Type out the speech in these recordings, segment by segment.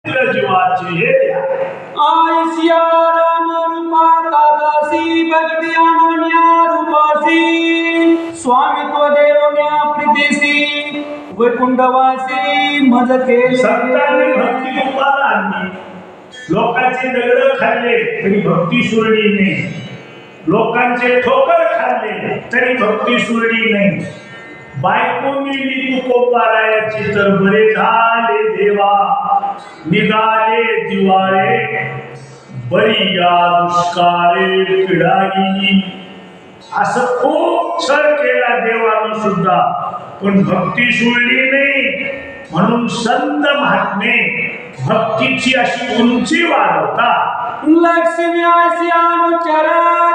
जीवाचे हे द्या आयसिया राम रूपा दादासी भक्ती अनन्या रूपासी स्वामित्व देवन्या प्रीतीसी वैकुंठवासी मज केले संतांनी भक्ती रूपाला आणली लोकांचे दगड खाल्ले तरी भक्ती सोडली नाही लोकांचे ठोकर खाल्ले तरी भक्ती सोडली नाही बायको मिली तुकोबारायाची तर बरे झाले देवा निघाले दिवाळे बरी या दुष्काळे पिढाई असं खूप छळ केला देवानं सुद्धा पण भक्ती सोडली नाही म्हणून संत महात्मे भक्तीची अशी उंची वाढवतात लक्ष्मी आसी अनुचर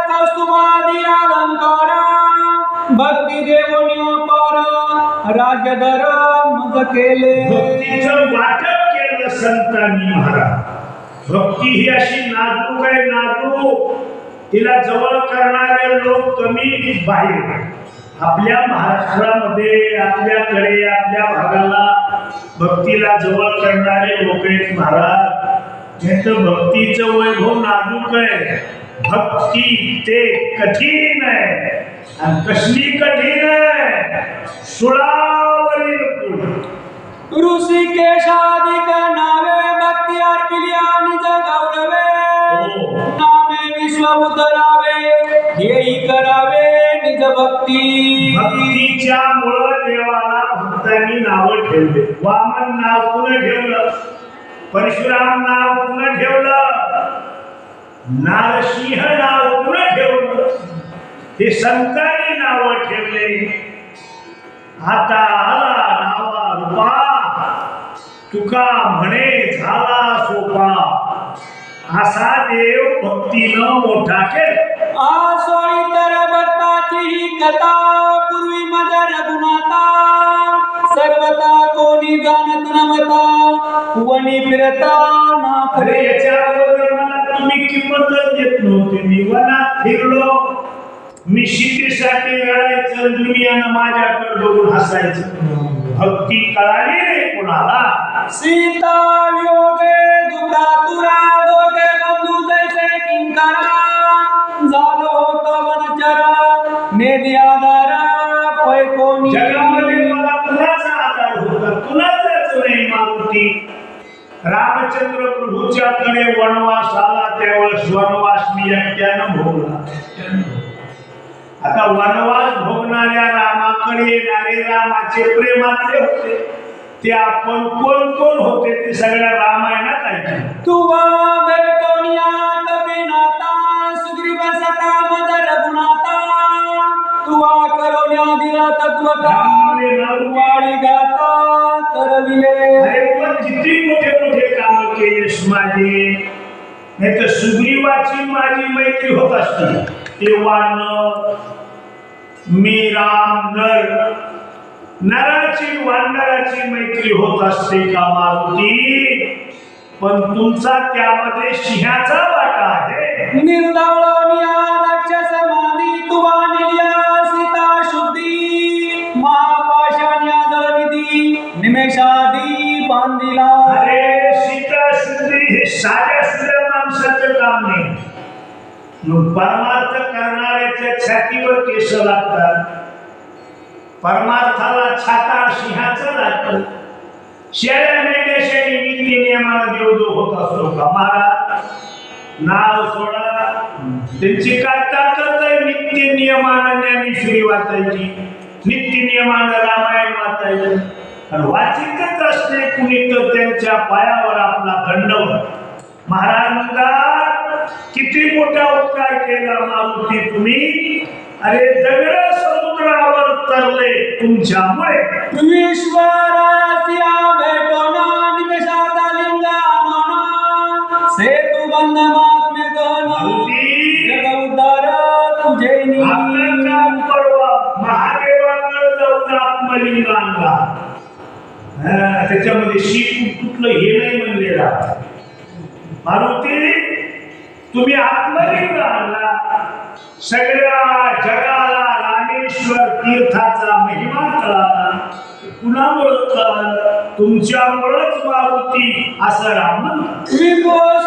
कौस्तुभादी अलंकार भक्ती देवन्या पार राजधर मज केले भक्तीचं वाटप केलं संतांनी महाराज भक्ती ही अशी नाजूक आहे नाजूक तिला जवळ करणारे लोक कमी बाहेर आपल्या महाराष्ट्रामध्ये आपल्याकडे आपल्या भागाला भक्तीला जवळ करणारे लोक आहेत महाराज यांचं भक्तीचं वैभव नाजूक आहे भक्ती ते कठीण आहे आणि कसली कठीण आहे सुळावरील पूल ऋषिकेशाधिक नावे भक्ती अर्पिल्या निज गौरवे नामे विश्व उतरावे हेई करावे निज भक्ती भक्तीच्या मुळे देवाला भक्तांनी नावं ठेवले वामन नाव पुन्हा ठेवलं परशुराम नाव पुन्हा ठेवलं नारसिंह नाव पुन्हा ठेवलं हे संतांनी नावं ठेवले आता आला नावा रूपा तुका म्हणे झाला सोपा असा देव भक्तीनं मोठा केला आसो इतर भक्ताची ही कथा पूर्वी माझ्या रघुनाथा सर्वता कोणी जाणत नव्हता वनी फिरता नाथ अरे याच्या अगोदर मला तुम्ही किंमत देत नव्हती मी वनात फिरलो मी शेतीसाठी रडायचं दुनियानं माझ्याकडे बघून हसायचं भक्ती कळाली नाही कोणाला सीता योगे दुःखातुरा दोघे बंधू जैसे किंकरा झालो होतो वनचरा मेदी आधारा पै कोणी जगामध्ये मला कुणाचा आधार होता कुणाचाच नाही मारुती रामचंद्र प्रभूच्याकडे वनवास आला त्यावेळेस वनवास मी एकट्यानं भोगला आता वनवास भोगणाऱ्या रामाकडे येणारे रामाचे प्रेमाचे होते ते आपण कोण कोण होते ते सगळ्या रामायणात ऐकले तुवा भेटोनिया कपिनाथा सुग्रीव सखा मज रघुनाथा तुवा करोन्या दिला तत्वता वाडी गाता करविले अरे पण किती मोठे मोठे काम केलेस माझे नाही तर सुग्रीवाची माझी मैत्री होत असती ते वानर मी राम नर नराची वानराची मैत्री होत असते का मारुती पण तुमचा त्यामध्ये सिंहाचा वाटा आहे निर्दाळनिया राक्षस मादी तुवा निल्या सीता शुद्धी महापाशान्या जलनिधी निमेषादी बांधिला अरे सीता शुद्धी हे साध्या सुद्धा माणसाचं काम नाही परमार्थ करणाऱ्याच्या छातीवर केस लागतात परमार्थाला छाता सिंहाचं लागतं शेळ्या मेंढ्याशाही नीती नियमानं देवदेव होत असतो का महाराज नाव सोडा त्यांची काय ताकद आहे नित्य नियमानं ज्ञानेश्वरी वाचायची नित्य नियमानं रामायण वाचायचं आणि वाचितच असते कुणी तर त्यांच्या पायावर आपला दंडवत महाराज म्हणतात किती मोठा उपकार केला मारुती तुम्ही अरे दगड समुद्रावर तरले तुमच्यामुळे विश्वरासिया भेटोना निमेषात लिंगानोना सेतु बंध महात्म्य गण जग उद्धार तुझे आपलं काम परवा महादेवाकडे जाऊन आत्मलिंग आणला त्याच्यामध्ये शीत कुठलं हे नाही म्हणलेला मारुती तुम्ही आत्मलिंग आणला सगळ्या जगाला राणी रामेश्वर तीर्थाचा महिमा कळाला. कुणामुळं कळालं? तुमच्यामुळंच मारुती असं राम म्हणतात. विपुल